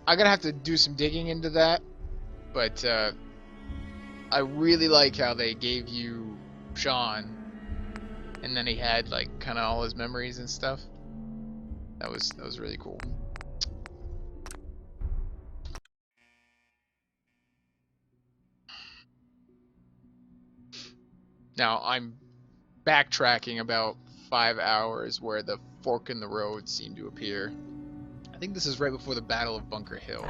I'm gonna have to do some digging into that, but I really like how they gave you Sean, and then he had like kind of all his memories and stuff. That was really cool. Now I'm backtracking about 5 hours where the fork in the road seemed to appear. I think this is right before the Battle of Bunker Hill.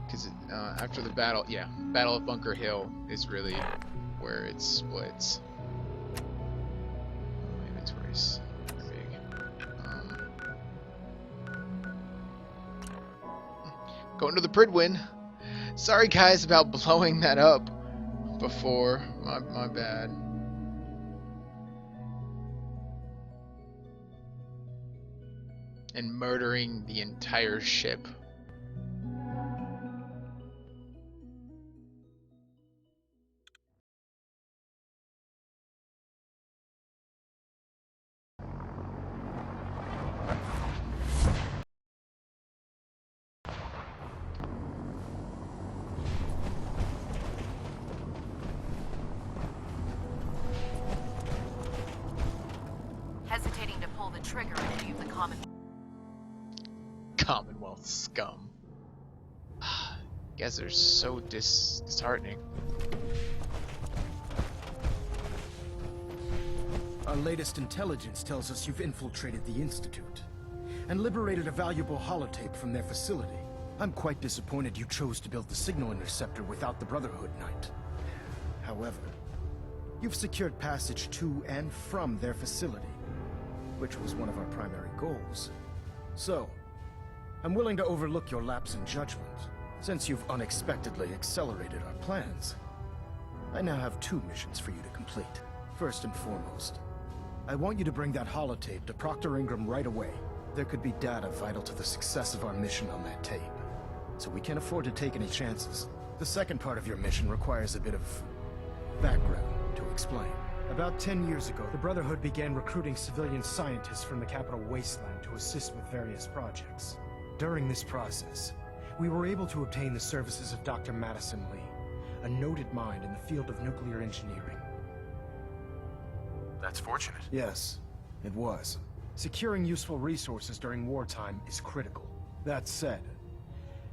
Because after the battle, yeah, Battle of Bunker Hill is really where it splits. My inventory's big. Going to the Pridwin. Sorry guys about blowing that up before. My bad. And murdering the entire ship. Hesitating to pull the trigger on any of the Commonwealth scum. You guys are so disheartening. Our latest intelligence tells us you've infiltrated the Institute and liberated a valuable holotape from their facility. I'm quite disappointed you chose to build the signal interceptor without the Brotherhood Knight. However, you've secured passage to and from their facility, which was one of our primary goals. So, I'm willing to overlook your lapse in judgment, since you've unexpectedly accelerated our plans. I now have 2 missions for you to complete. First and foremost, I want you to bring that holotape to Proctor Ingram right away. There could be data vital to the success of our mission on that tape, so we can't afford to take any chances. The second part of your mission requires a bit of background to explain. About 10 years ago, the Brotherhood began recruiting civilian scientists from the capital Wasteland to assist with various projects. During this process, we were able to obtain the services of Dr. Madison Lee, a noted mind in the field of nuclear engineering. That's fortunate. Yes, it was. Securing useful resources during wartime is critical. That said,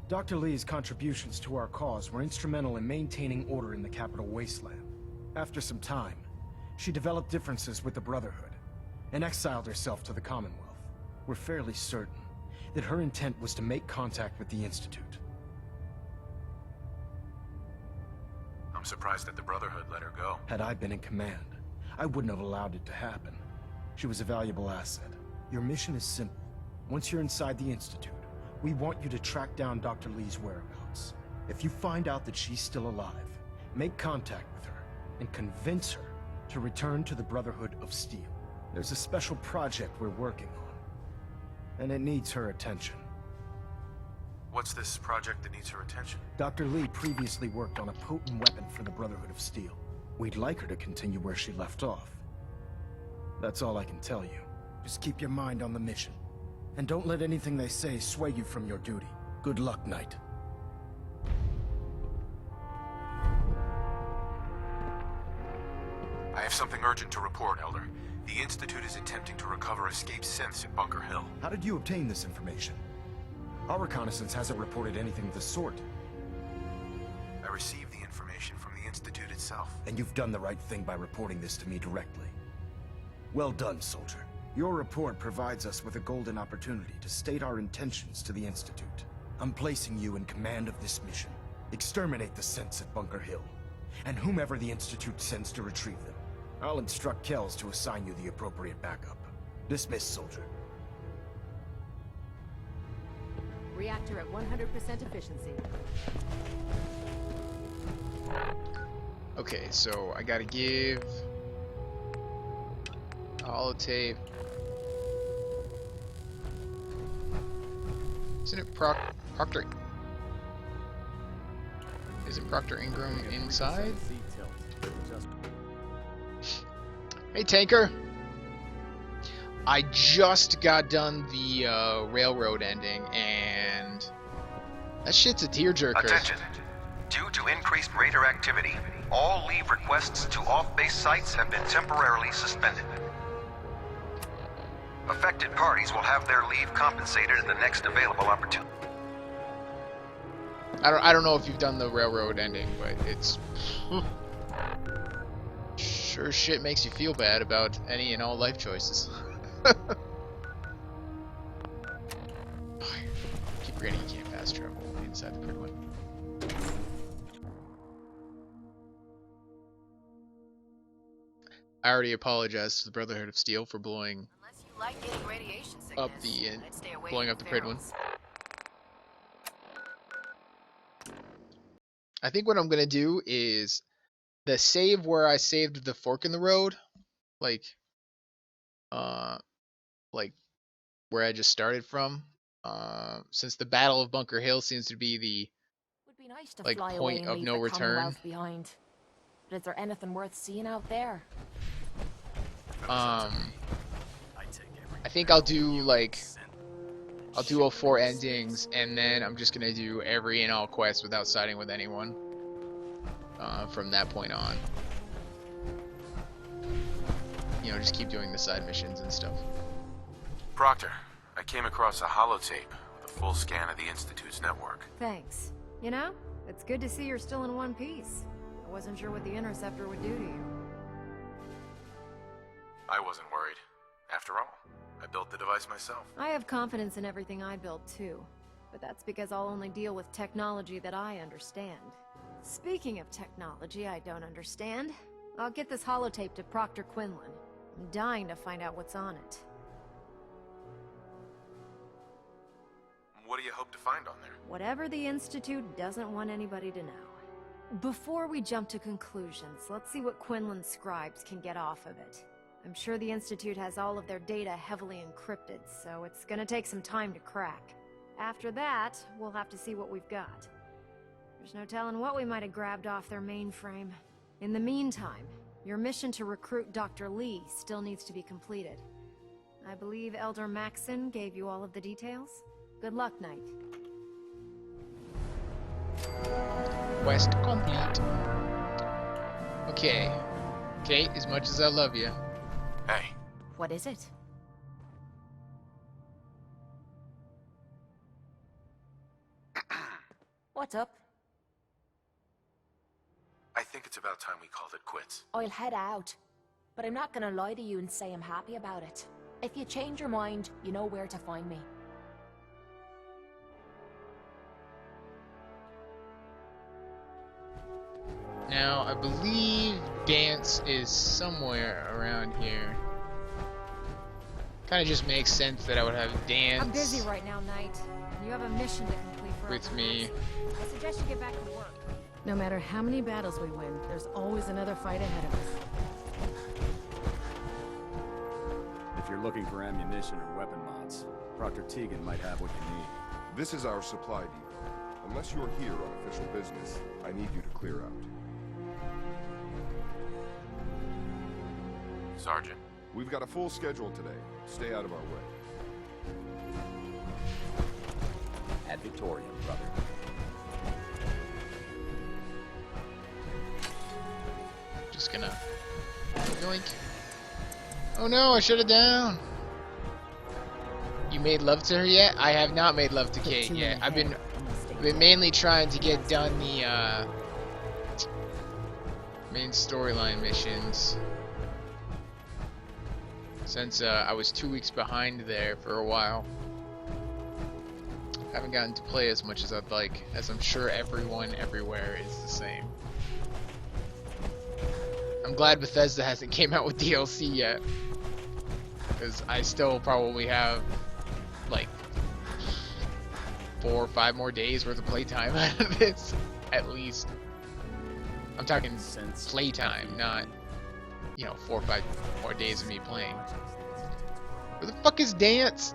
Dr. Lee's contributions to our cause were instrumental in maintaining order in the capital Wasteland. After some time, she developed differences with the Brotherhood and exiled herself to the Commonwealth. We're fairly certain that her intent was to make contact with the Institute. I'm surprised that the Brotherhood let her go. Had I been in command, I wouldn't have allowed it to happen. She was a valuable asset. Your mission is simple. Once you're inside the Institute, we want you to track down Dr. Lee's whereabouts. If you find out that she's still alive, make contact with her and convince her to return to the Brotherhood of Steel. There's a special project we're working on, and it needs her attention. What's this project that needs her attention? Dr. Lee previously worked on a potent weapon for the Brotherhood of Steel. We'd like her to continue where she left off. That's all I can tell you. Just keep your mind on the mission, and don't let anything they say sway you from your duty. Good luck, Knight. I have something urgent to report, Elder. The Institute is attempting to recover escaped synths at Bunker Hill. How did you obtain this information? Our reconnaissance hasn't reported anything of the sort. I received the information from the Institute itself. And you've done the right thing by reporting this to me directly. Well done, soldier. Your report provides us with a golden opportunity to state our intentions to the Institute. I'm placing you in command of this mission. Exterminate the synths at Bunker Hill, and whomever the Institute sends to retrieve them. I'll instruct Kells to assign you the appropriate backup. Dismissed, soldier. Reactor at 100% efficiency. Okay, so I gotta give a holotape. Isn't it Proctor? Isn't Proctor Ingram inside? Hey, Tanker. I just got done the railroad ending, and that shit's a tearjerker. Attention. Due to increased raider activity, all leave requests to off-base sites have been temporarily suspended. Affected parties will have their leave compensated at the next available opportunity. I don't know if you've done the railroad ending, but it's sure shit makes you feel bad about any and all life choices. Keep forgetting you can't fast travel inside the grid one. I already apologized to the Brotherhood of Steel for blowing Unless you like getting radiation sickness, up the I'd stay away blowing from up the Prid one. ferals. I think what I'm gonna do is the save where I saved the fork in the road, like where I just started from. Since the Battle of Bunker Hill seems to be the Would be nice to like fly away point and of leave no the return. Commonwealth behind. But is there anything worth seeing out there? I think I'll do all 4 endings, and then I'm just gonna do every and all quests without siding with anyone from that point on. You know, just keep doing the side missions and stuff. Proctor, I came across a holotape with a full scan of the Institute's network. Thanks. You know, it's good to see you're still in one piece. I wasn't sure what the Interceptor would do to you. I wasn't worried. After all, I built the device myself. I have confidence in everything I build too, but that's because I'll only deal with technology that I understand. Speaking of technology I don't understand, I'll get this holotape to Proctor Quinlan. I'm dying to find out what's on it. What do you hope to find on there? Whatever the Institute doesn't want anybody to know. Before we jump to conclusions, let's see what Quinlan's scribes can get off of it. I'm sure the Institute has all of their data heavily encrypted, so it's gonna take some time to crack. After that, we'll have to see what we've got. There's no telling what we might have grabbed off their mainframe. In the meantime, your mission to recruit Dr. Lee still needs to be completed. I believe Elder Maxon gave you all of the details? Good luck, Knight. Quest complete. Okay. Kate, as much as I love you. Hey, What is it? What's up? I think it's about time we called it quits. I'll head out. But I'm not gonna lie to you and say I'm happy about it. If you change your mind, you know where to find me. Now, I believe Dance is somewhere around here. Kind of just makes sense that I would have Dance I'm busy right now, Knight. You have a mission to complete for with Elder me. Maxon. I suggest you get back to work. No matter how many battles we win, there's always another fight ahead of us. If you're looking for ammunition or weapon mods, Proctor Tegan might have what you need. This is our supply depot. Unless you're here on official business, I need you to clear out. Sergeant, We've got a full schedule today. Stay out of our way. Ad Victoriam, brother. Just gonna yoink. Oh no, I shut it down. You made love to her yet? I have not made love to Kate yet. I've been mainly trying to get done the main storyline missions. Since I was 2 weeks behind there for a while. Haven't gotten to play as much as I'd like, as I'm sure everyone everywhere is the same. I'm glad Bethesda hasn't came out with DLC yet, because I still probably have like 4 or 5 more days worth of playtime out of this, at least. I'm talking playtime, not, you know, 4 or 5 more days of me playing. Where the fuck is Dance?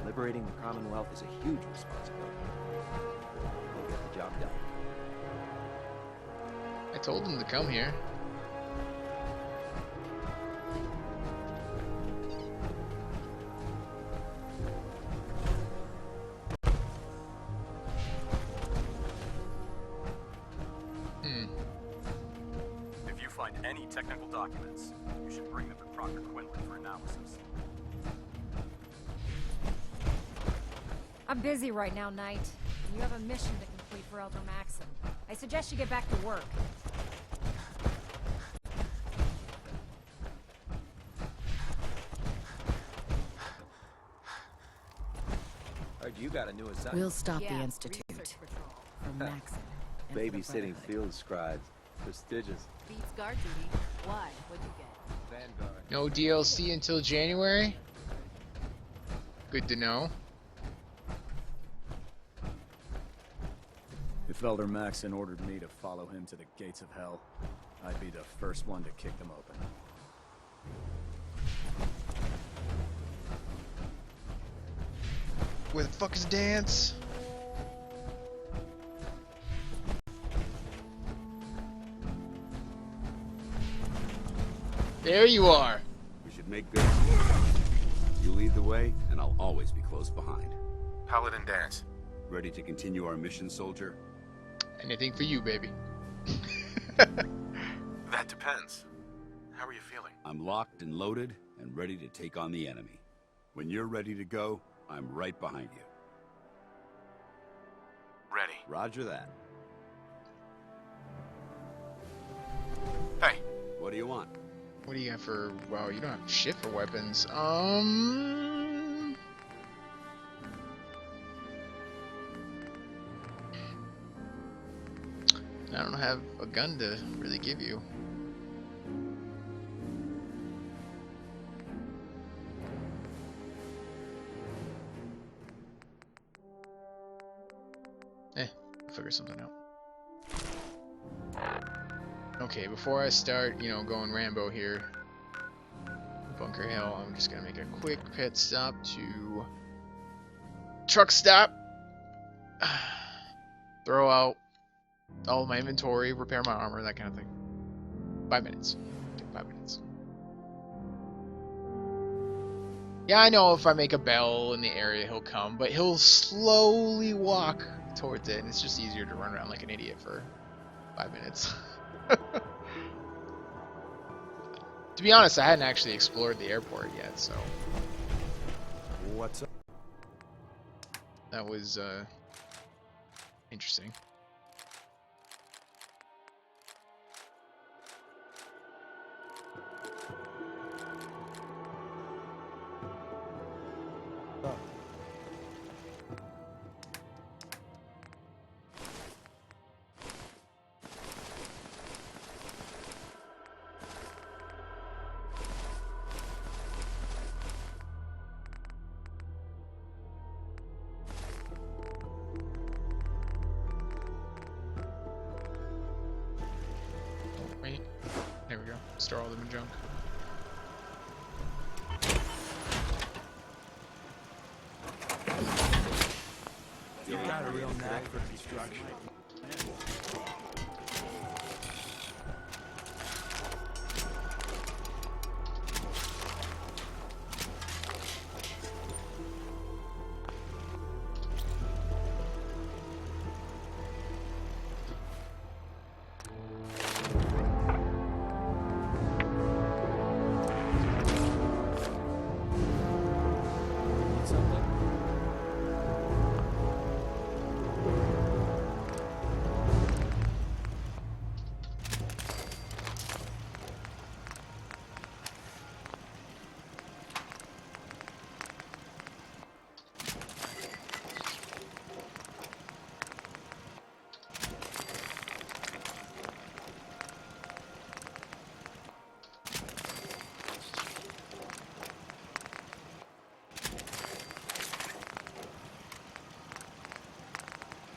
Liberating the Commonwealth is a huge responsibility. We'll get the job done. I told him to come here. find any technical documents, you should bring them to Proctor Quinlan for analysis. I'm busy right now, Knight. And you have a mission to complete for Elder Maxon. I suggest you get back to work. Heard you got a new assignment. We'll stop Yeah, the Institute research patrol. from Maxon. and for the Babysitting Brotherhood. field scribes. Prestigious. Beats guard duty. Why? What'd you get? Vanguard. No DLC until January? Good to know. If Elder Maxon ordered me to follow him to the gates of hell, I'd be the first one to kick them open. Where the fuck is Dance? There you are. We should make good. You lead the way, and I'll always be close behind. Paladin Dance. Ready to continue our mission, soldier? Anything for you, baby. That depends. How are you feeling? I'm locked and loaded and ready to take on the enemy. When you're ready to go, I'm right behind you. Ready. Roger that. Hey. What do you want? What do you got for... Wow, you don't have shit for weapons. I don't have a gun to really give you. I'll figure something out. Okay, before I start, you know, going Rambo here, Bunker Hill, I'm just gonna make a quick pit stop to truck stop, throw out all of my inventory, repair my armor, that kind of thing. 5 minutes. Okay, 5 minutes. Yeah, I know if I make a bell in the area, he'll come, but he'll slowly walk towards it, and it's just easier to run around like an idiot for 5 minutes. To be honest, I hadn't actually explored the airport yet, so What's up? that was interesting. Wait, there we go. Store all them in junk. You got a real knack for construction.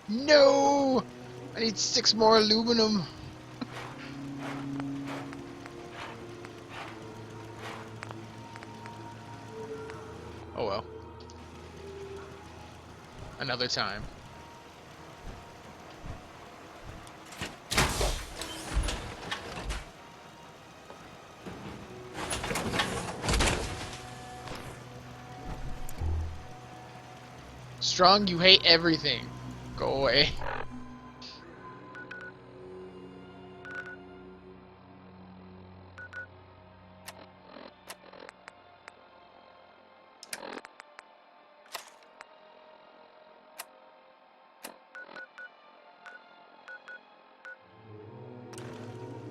No! I need 6 more aluminum. Oh well. Another time. Strong, you hate everything. Go away.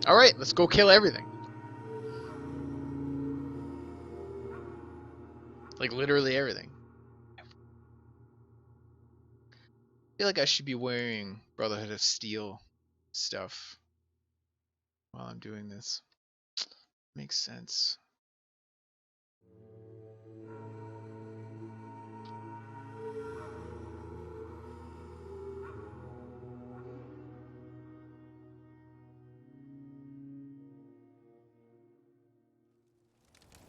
Alright, let's go kill everything. Like, literally everything. I feel like I should be wearing Brotherhood of Steel stuff while I'm doing this. Makes sense.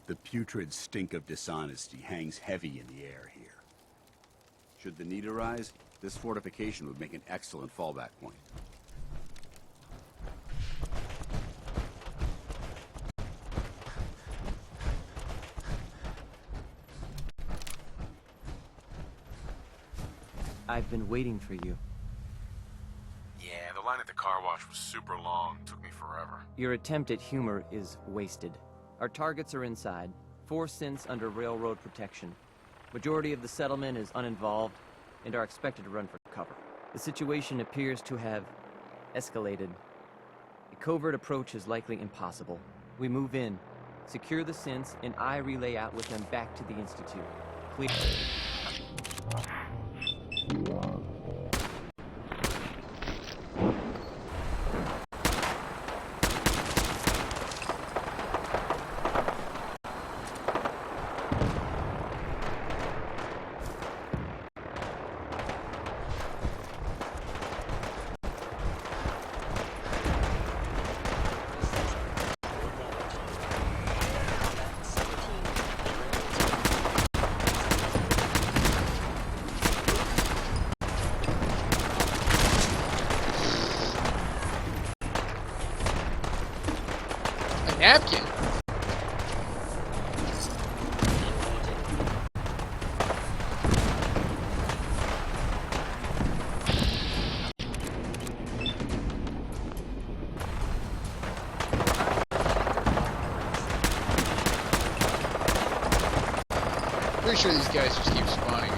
The putrid stink of dishonesty hangs heavy in the air here. Should the need arise, this fortification would make an excellent fallback point. I've been waiting for you. Yeah, the line at the car wash was super long. Took me forever. Your attempt at humor is wasted. Our targets are inside, 4 synths under railroad protection. Majority of the settlement is uninvolved and are expected to run for cover. The situation appears to have escalated. A covert approach is likely impossible. We move in, secure the synths, and I relay out with them back to the Institute. Clear. Napkin. Pretty sure these guys just keep spawning.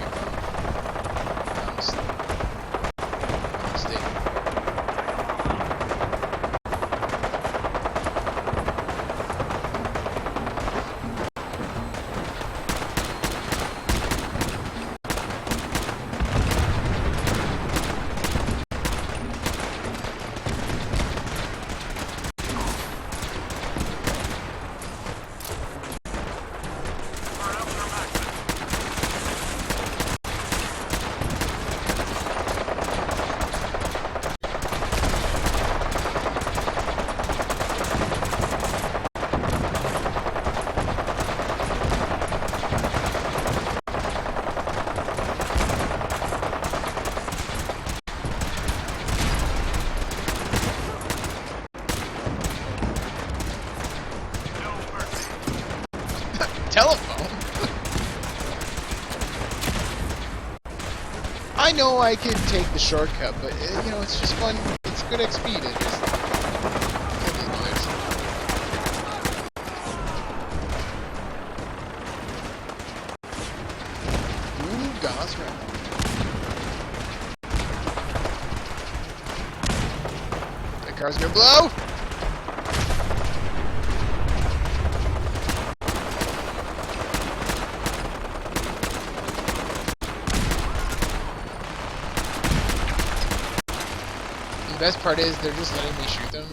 Telephone? I know I could take the shortcut, but you know, it's just fun. It's good XP to just kill these boys. Ooh, Gauss round. That car's gonna blow! The best part is they're just letting me shoot them.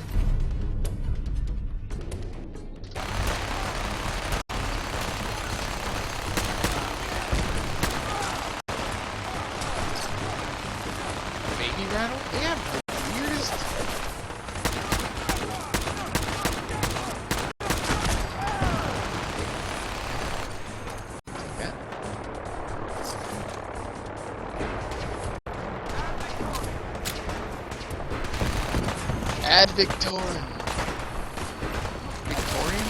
Baby rattle? They have the weirdest. Take that. Add Victorian. Victorian?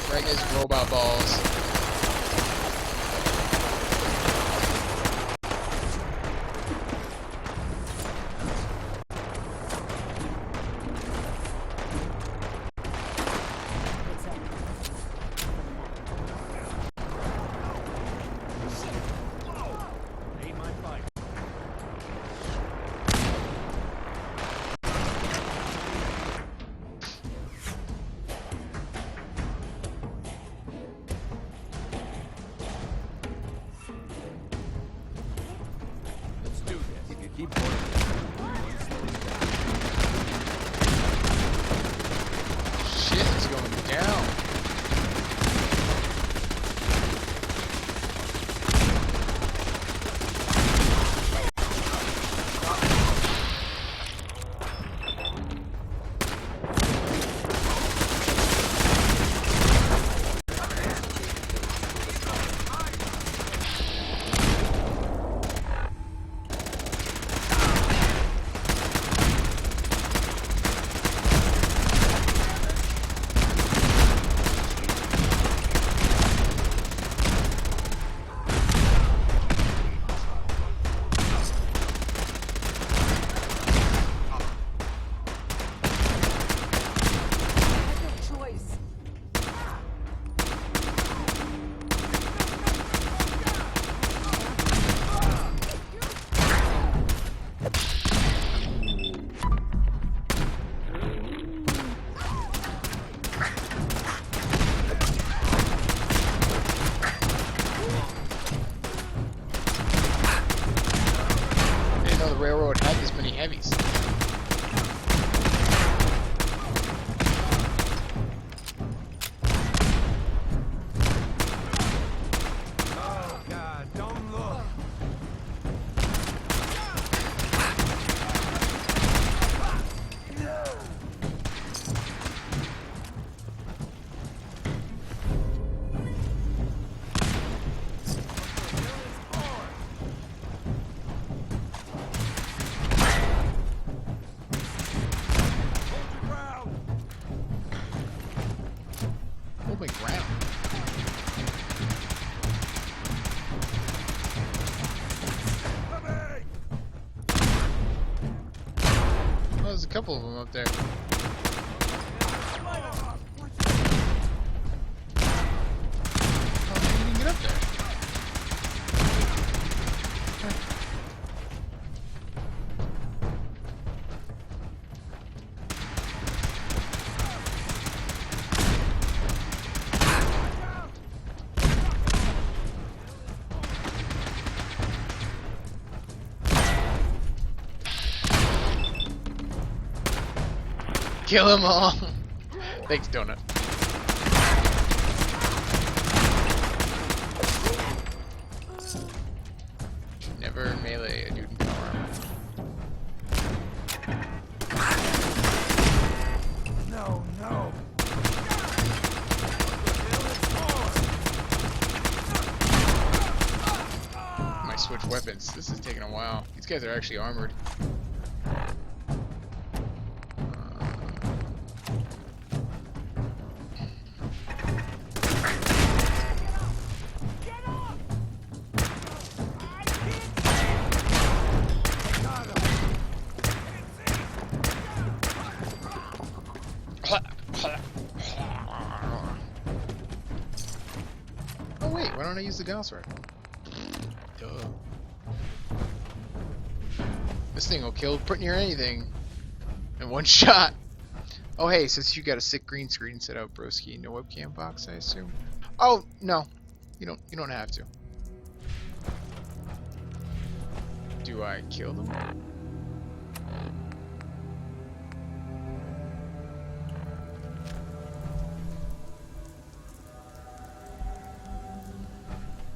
Right in his robot balls. hold my ground. Oh, there's a couple of them up there. How did you even get up there? Kill them all! Thanks, Donut. Never melee a dude in power armor. No, no. Might switch weapons. This is taking a while. These guys are actually armored. Oh wait, why don't I use the Gauss rifle? Duh. This thing will kill pretty near anything in one shot. Oh hey, since you got a sick green screen set up, broski, no webcam box, I assume. Oh no, you don't have to. Do I kill them?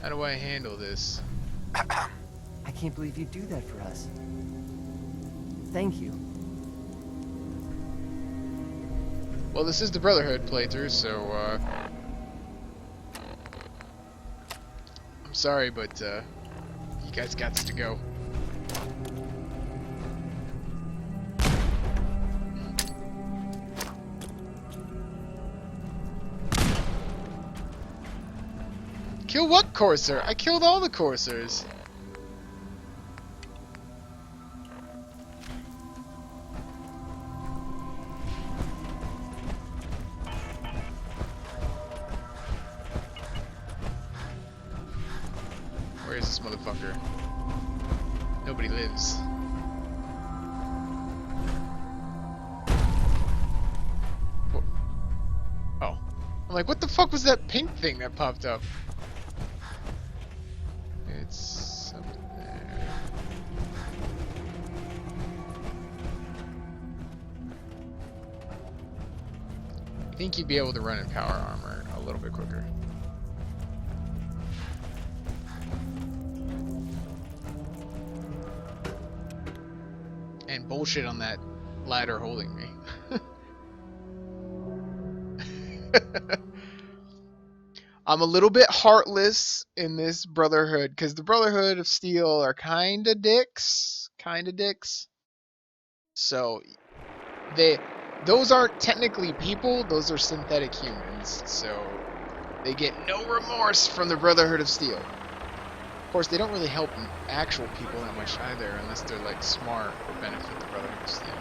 How do I handle this? I can't believe you do that for us. Thank you. Well, this is the Brotherhood playthrough, so I'm sorry, but you guys got to go. Kill what Courser? I killed all the Coursers. Where is this motherfucker? Nobody lives. Oh. I'm like, what the fuck was that pink thing that popped up? It's up there. I think you'd be able to run in power armor a little bit quicker. And bullshit on that ladder holding me. I'm a little bit heartless in this Brotherhood because the Brotherhood of Steel are kinda dicks. So those aren't technically people, those are synthetic humans. So they get no remorse from the Brotherhood of Steel. Of course, they don't really help actual people that much either, unless they're like smart or benefit the Brotherhood of Steel.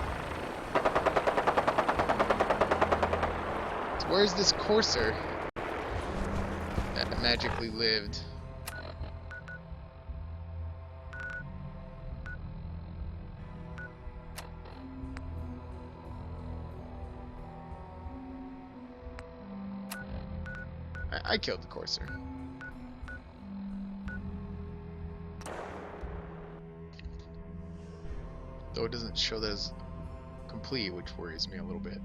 So where's this Courser that magically lived? I killed the Courser. Though it doesn't show that as complete, which worries me a little bit.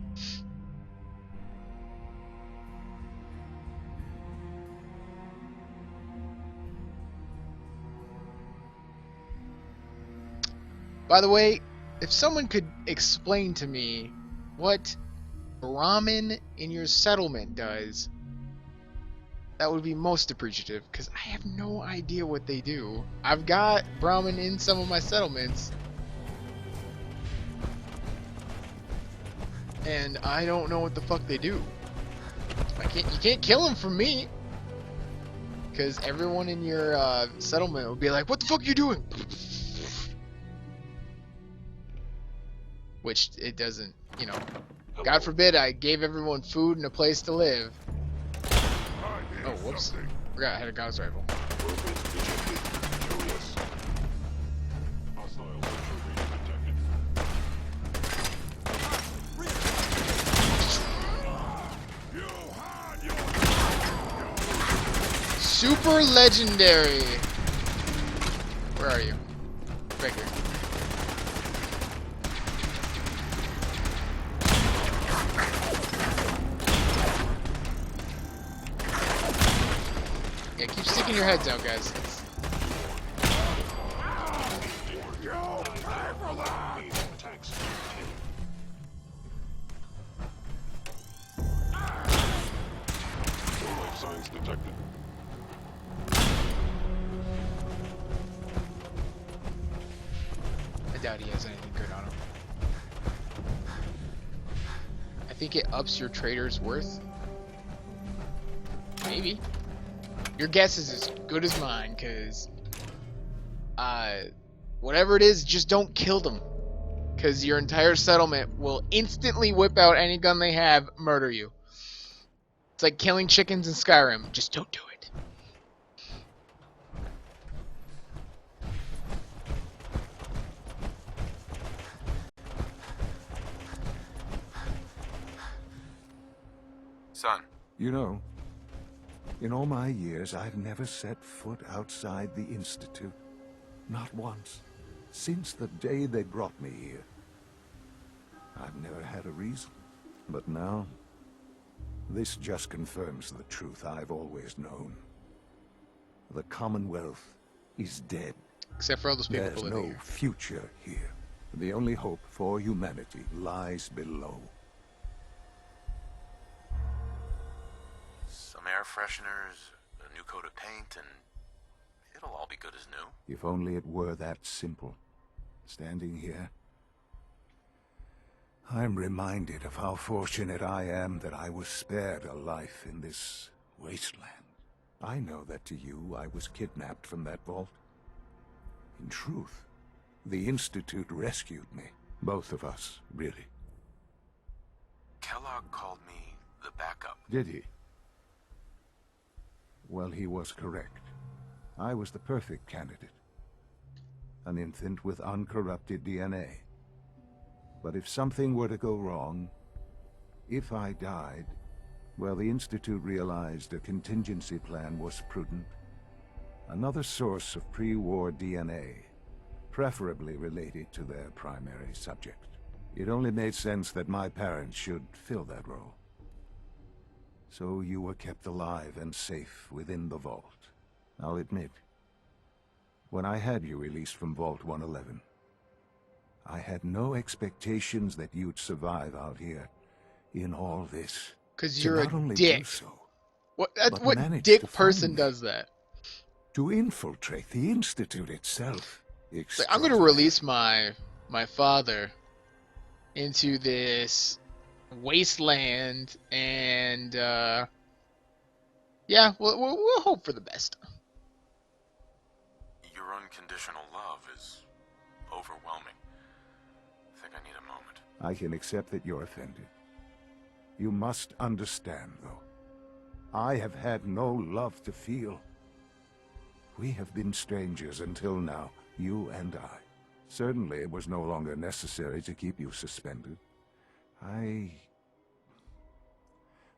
By the way, if someone could explain to me what Brahmin in your settlement does, that would be most appreciative, because I have no idea what they do. I've got Brahmin in some of my settlements, and I don't know what the fuck they do. You can't kill him from me. Because everyone in your settlement will be like, what the fuck are you doing? Which it doesn't, you know. God forbid I gave everyone food and a place to live. Oh, whoops. Forgot I had a gauss rifle. Super legendary. Where are you? Right here. Yeah, keep sticking your heads out, guys. Signs detected. I doubt he has anything good on him. I think it ups your trader's worth. Maybe. Your guess is as good as mine, cause whatever it is, just don't kill them. Cause your entire settlement will instantly whip out any gun they have, murder you. It's like killing chickens in Skyrim. Just don't do it. Son. You know, in all my years, I've never set foot outside the Institute. Not once. Since the day they brought me here. I've never had a reason. But now, this just confirms the truth I've always known. The Commonwealth is dead. Except for all those people There's living no here. future here. The only hope for humanity lies below. Some air fresheners, a new coat of paint, and it'll all be good as new. If only it were that simple. Standing here, I'm reminded of how fortunate I am that I was spared a life in this wasteland. I know that to you, I was kidnapped from that vault. In truth, the Institute rescued me. Both of us, really. Kellogg called me the backup. Did he? Well, he was correct. I was the perfect candidate. An infant with uncorrupted DNA. But if something were to go wrong, if I died, well, the Institute realized a contingency plan was prudent. Another source of pre-war DNA, preferably related to their primary subject. It only made sense that my parents should fill that role. So you were kept alive and safe within the vault. I'll admit, when I had you released from Vault 111, I had no expectations that you'd survive out here in all this. Cause you're a do dick. so, What manage dick to find person me. does that? To infiltrate the Institute itself. It's like, I'm gonna release my father into this wasteland, and yeah, we'll hope for the best. Your unconditional love is overwhelming. I think I need a moment. I can accept that you're offended. You must understand, though. I have had no love to feel. We have been strangers until now, you and I. Certainly it was no longer necessary to keep you suspended.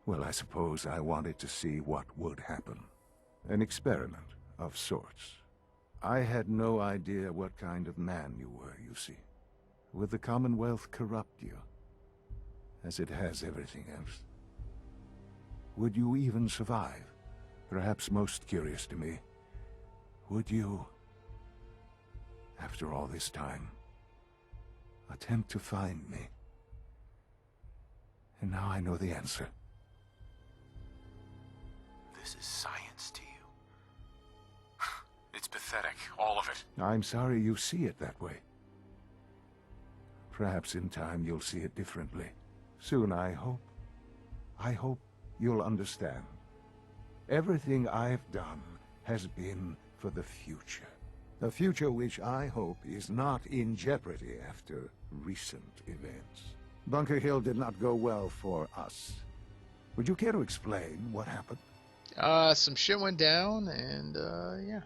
Well, I suppose I wanted to see what would happen. An experiment of sorts. I had no idea what kind of man you were, you see. Would the Commonwealth corrupt you, as it has everything else? Would you even survive? Perhaps most curious to me, would you, after all this time, attempt to find me? And now I know the answer. This is science to you. It's pathetic, all of it. I'm sorry you see it that way. Perhaps in time you'll see it differently. Soon, I hope. I hope you'll understand. Everything I've done has been for the future. A future which I hope is not in jeopardy after recent events. Bunker Hill did not go well for us. Would you care to explain what happened? Some shit went down, and, yeah.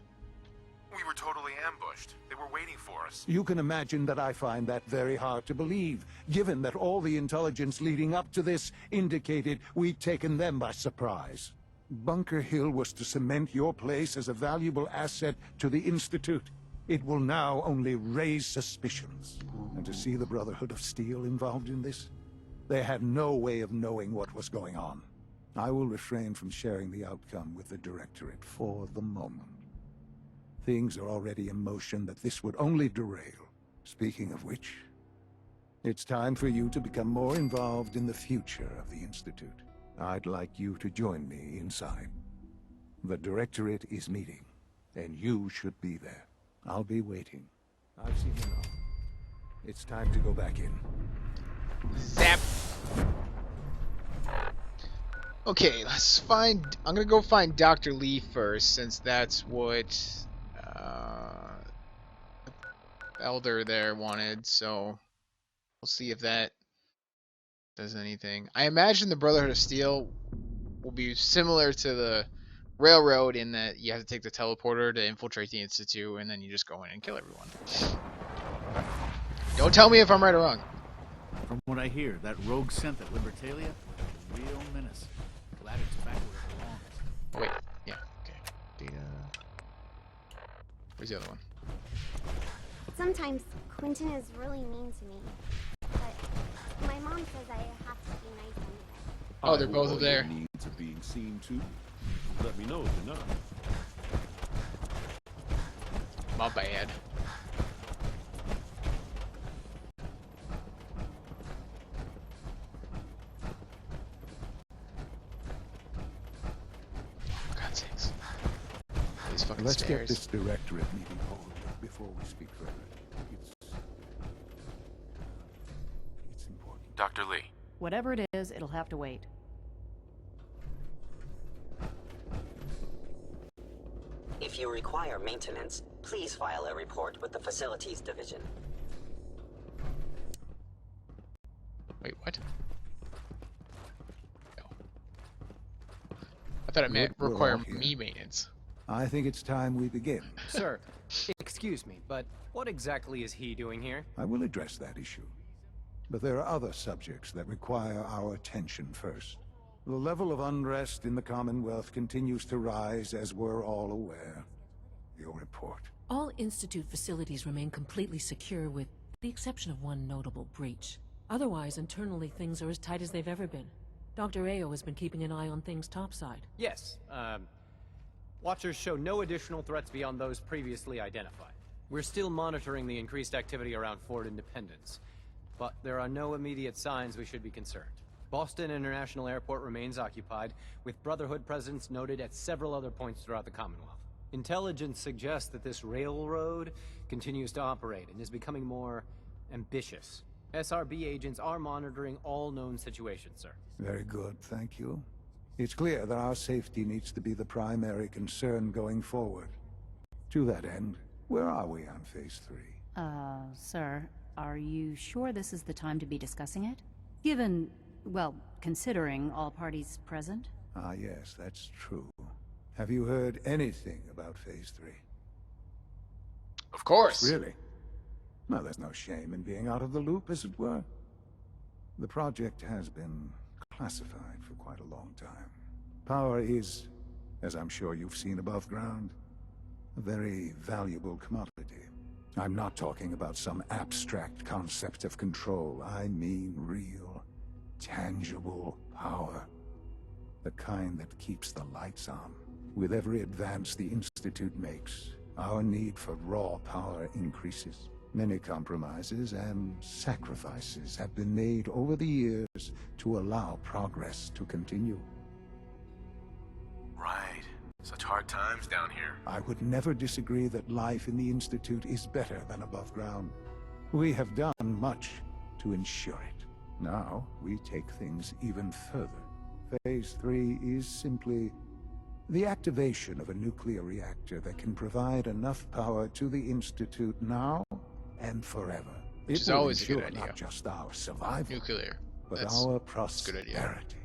We were totally ambushed. They were waiting for us. You can imagine that I find that very hard to believe, given that all the intelligence leading up to this indicated we'd taken them by surprise. Bunker Hill was to cement your place as a valuable asset to the Institute. It will now only raise suspicions. And to see the Brotherhood of S.P.E.C.I.A.L involved in this, they had no way of knowing what was going on. I will refrain from sharing the outcome with the Directorate for the moment. Things are already in motion that this would only derail. Speaking of which, it's time for you to become more involved in the future of the Institute. I'd like you to join me inside. The Directorate is meeting, and you should be there. I'll be waiting. I've seen enough. It's time to go back in. Zap! Okay, let's find... I'm gonna go find Dr. Lee first, since that's what... Elder there wanted, so... We'll see if that does anything. I imagine the Brotherhood of Steel will be similar to the Railroad in that you have to take the teleporter to infiltrate the Institute, and then you just go in and kill everyone. Don't tell me if I'm right or wrong. From what I hear, that rogue synth at Libertalia was a real menace. Glad it's back where it belongs. Oh, wait. Yeah. Okay. Data. Where's the other one? Sometimes Quentin is really mean to me. But my mom says I have to be nice anyway. Oh, they're both there. Needs of being seen too. Let me know if you're not. My bad. For God's sakes. These fucking Let's stairs. get this Directorate meeting over with before we speak further. It's important. Dr. Lee. Whatever it is, it'll have to wait. If you require maintenance, please file a report with the Facilities Division. Wait, what? No. I thought it meant require me maintenance. I think it's time we begin. Sir, excuse me, but what exactly is he doing here? I will address that issue. But there are other subjects that require our attention first. The level of unrest in the Commonwealth continues to rise, as we're all aware. Your report. All Institute facilities remain completely secure with the exception of one notable breach. Otherwise, internally things are as tight as they've ever been. Dr. A.O. has been keeping an eye on things topside. Yes, Watchers show no additional threats beyond those previously identified. We're still monitoring the increased activity around Fort Independence, but there are no immediate signs we should be concerned. Boston International Airport remains occupied, with Brotherhood presence noted at several other points throughout the Commonwealth. Intelligence suggests that this railroad continues to operate and is becoming more ambitious. SRB agents are monitoring all known situations, sir. Very good, thank you. It's clear that our safety needs to be the primary concern going forward. To that end, where are we on Phase 3? Sir, are you sure this is the time to be discussing it? Given, well, considering all parties present? Ah, yes, that's true. Have you heard anything about Phase 3? Of course. Really? Well, there's no shame in being out of the loop, as it were. The project has been classified for quite a long time. Power is, as I'm sure you've seen above ground, a very valuable commodity. I'm not talking about some abstract concept of control. I mean real, tangible power. The kind that keeps the lights on. With every advance the Institute makes, our need for raw power increases. Many compromises and sacrifices have been made over the years to allow progress to continue. Right. Such hard times down here. I would never disagree that life in the Institute is better than above ground. We have done much to ensure it. Now, we take things even further. Phase 3 is simply the activation of a nuclear reactor that can provide enough power to the Institute now and forever. Which It is will always a good ensure idea. not just our survival, Nuclear. but That's our a good idea. prosperity.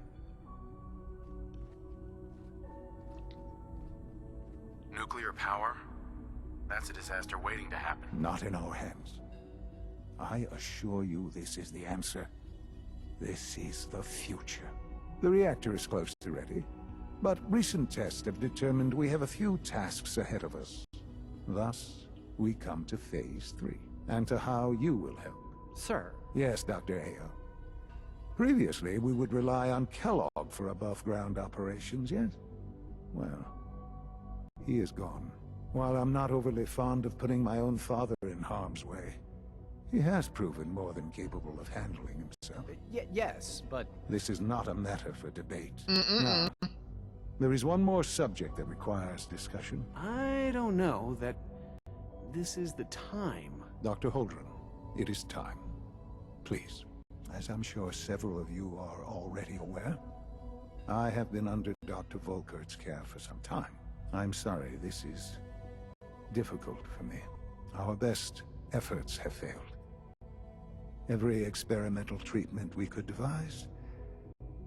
Nuclear power? That's a disaster waiting to happen. Not in our hands. I assure you this is the answer. This is the future. The reactor is close to ready, but recent tests have determined we have a few tasks ahead of us. Thus, we come to Phase 3, and to how you will help. Sir? Yes, Dr. A.O. Previously, we would rely on Kellogg for above-ground operations, yes? Well, he is gone. While I'm not overly fond of putting my own father in harm's way, he has proven more than capable of handling himself. Yes, but... This is not a matter for debate. Now, there is one more subject that requires discussion. I don't know that this is the time. Dr. Holdren, it is time. Please, as I'm sure several of you are already aware, I have been under Dr. Volkert's care for some time. I'm sorry, this is difficult for me. Our best efforts have failed. Every experimental treatment we could devise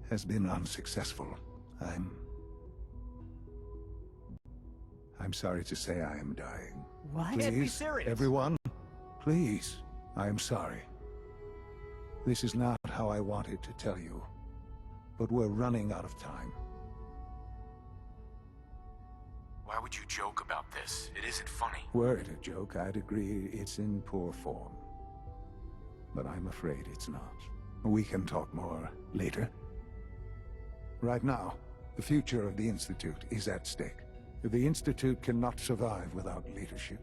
has been unsuccessful. I'm sorry to say I am dying. What? Please, Can't be serious. everyone, please, I am sorry. This is not how I wanted to tell you, but we're running out of time. Why would you joke about this? It isn't funny. Were it a joke, I'd agree it's in poor form. But I'm afraid it's not. We can talk more later. Right now, the future of the Institute is at stake. The Institute cannot survive without leadership.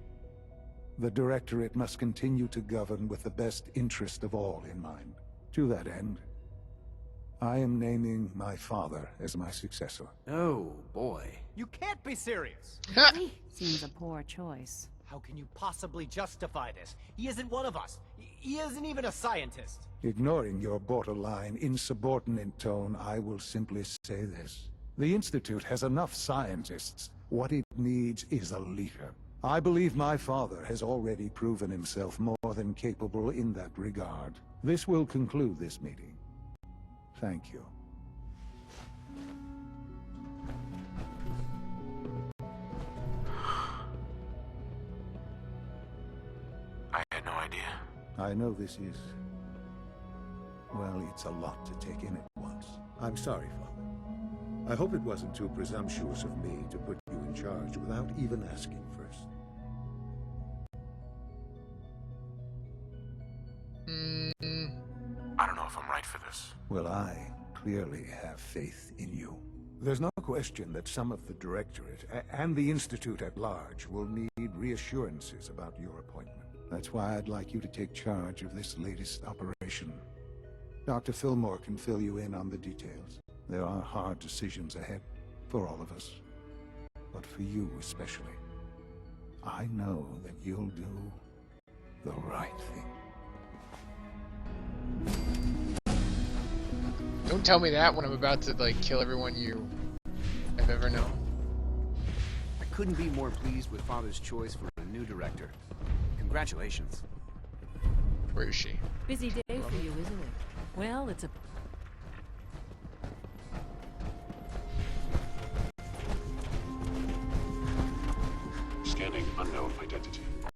The Directorate must continue to govern with the best interest of all in mind. To that end, I am naming my father as my successor. Oh, boy. You can't be serious! Seems a poor choice. How can you possibly justify this? He isn't one of us. He isn't even a scientist. Ignoring your borderline, insubordinate tone, I will simply say this. The Institute has enough scientists. What it needs is a leader. I believe my father has already proven himself more than capable in that regard. This will conclude this meeting. Thank you. I had no idea. I know this is... well, it's a lot to take in at once. I'm sorry, Father. I hope it wasn't too presumptuous of me to put you in charge without even asking first. I don't know if I'm right for this. Well, I clearly have faith in you. There's no question that some of the Directorate and the Institute at large will need reassurances about your appointment. That's why I'd like you to take charge of this latest operation. Dr. Fillmore can fill you in on the details. There are hard decisions ahead for all of us, but for you especially. I know that you'll do the right thing. Don't tell me that when I'm about to, like, kill everyone you have ever known. I couldn't be more pleased with Father's choice for a new director. Congratulations. Where is she? Busy day for you, isn't it? Well, it's a... Scanning unknown identity.